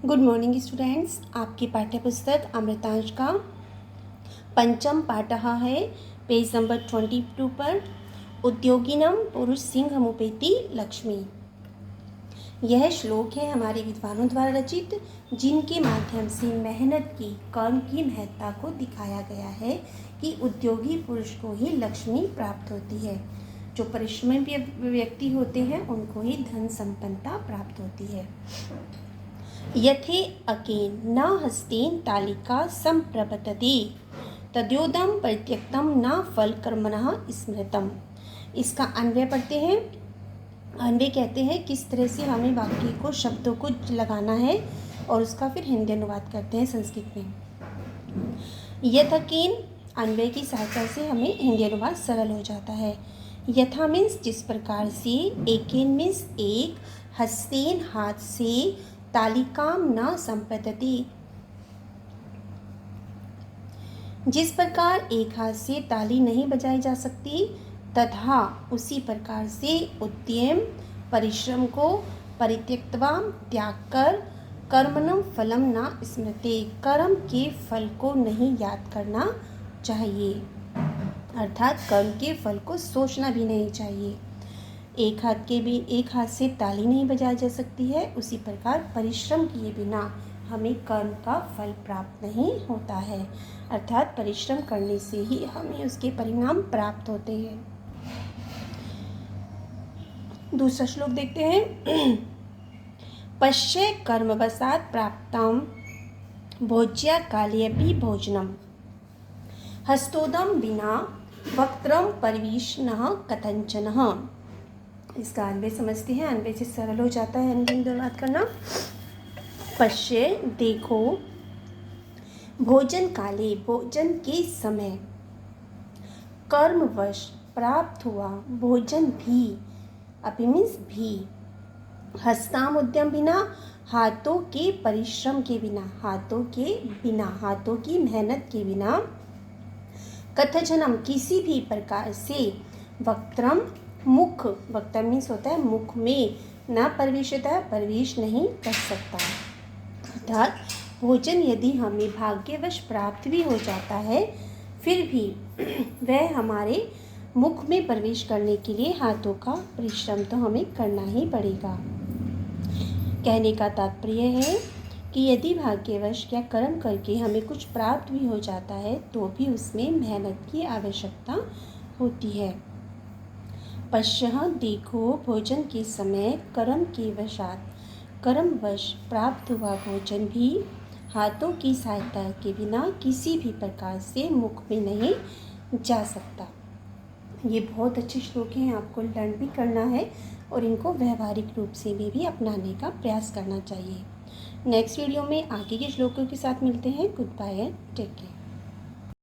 Good morning students. आपकी पाठ्य पुस्तक अमृतांश का पंचम पाठः है पेज नंबर 22 पर उद्योगिनम पुरुष सिंहमुपेति लक्ष्मी। यह श्लोक है हमारे विद्वानों द्वारा रचित, जिनके माध्यम से मेहनत की, कर्म की महत्ता को दिखाया गया है कि उद्योगी पुरुष को ही लक्ष्मी प्राप्त होती है। जो परिश्रमी व्यक्ति होते हैं उनको ही धन संपन्नता प्राप्त होती है। यथे अकेन न हस्तेन तालिका संप्रपतते तद्योदम परित्यक्तम न फल कर्मणः स्मृतम। इसका अन्वय पढ़ते हैं। अन्वय कहते हैं किस तरह से हमें वाक्य को, शब्दों को लगाना है और उसका फिर हिंदी अनुवाद करते हैं संस्कृत में। यथकेन अन्वय की सहायता से हमें हिंदी अनुवाद सरल हो जाता है। यथा मीन्स जिस प्रकार से, एकेन मीन्स एक, हस्तेन हाथ से, तालिकाम न संपतति जिस प्रकार एक हाथ से ताली नहीं बजाई जा सकती, तथा उसी प्रकार से उद्यम परिश्रम को परित्यक्त्वा त्याग कर कर्मणं फलम न स्मृते कर्म के फल को नहीं याद करना चाहिए, अर्थात कर्म के फल को सोचना भी नहीं चाहिए। एक हाथ से ताली नहीं बजाई जा सकती है, उसी प्रकार परिश्रम किए बिना हमें कर्म का फल प्राप्त नहीं होता है, अर्थात परिश्रम करने से ही हमें उसके परिणाम प्राप्त होते हैं। दूसरा श्लोक देखते हैं। पश्य कर्मवशात् प्राप्तम भोज्या कालेऽपि भोजनम हस्तोदम बिना वक्त्रम परिवीशनः कथंचनः। इसका अन्वय समझते हैं। अन्वय से सरल हो जाता है हिंदी अनुवाद करना। पश्य देखो, भोजन काले भोजन के समय, कर्मवश प्राप्त हुआ भोजन भी, अपि मीन्स भी, हस्ताम उद्यम बिना हाथों के परिश्रम के बिना, हाथों की मेहनत के बिना, कथजनम किसी भी प्रकार से, वक्त्रम मुख, वक्त्रम मीन्स होता है मुख में, न प्रवेशता प्रवेश नहीं कर सकता, अर्थात भोजन यदि हमें भाग्यवश प्राप्त भी हो जाता है फिर भी वह हमारे मुख में प्रवेश करने के लिए हाथों का परिश्रम तो हमें करना ही पड़ेगा। कहने का तात्पर्य है कि यदि भाग्यवश या कर्म करके हमें कुछ प्राप्त भी हो जाता है तो भी उसमें मेहनत की आवश्यकता होती है। पश्यः देखो, भोजन के समय कर्म के वशात, कर्मवश प्राप्त हुआ भोजन भी हाथों की सहायता के बिना किसी भी प्रकार से मुख में नहीं जा सकता। ये बहुत अच्छे श्लोक हैं, आपको लर्न भी करना है और इनको व्यवहारिक रूप से भी अपनाने का प्रयास करना चाहिए। नेक्स्ट वीडियो में आगे के श्लोकों के साथ मिलते हैं। Goodbye and take care.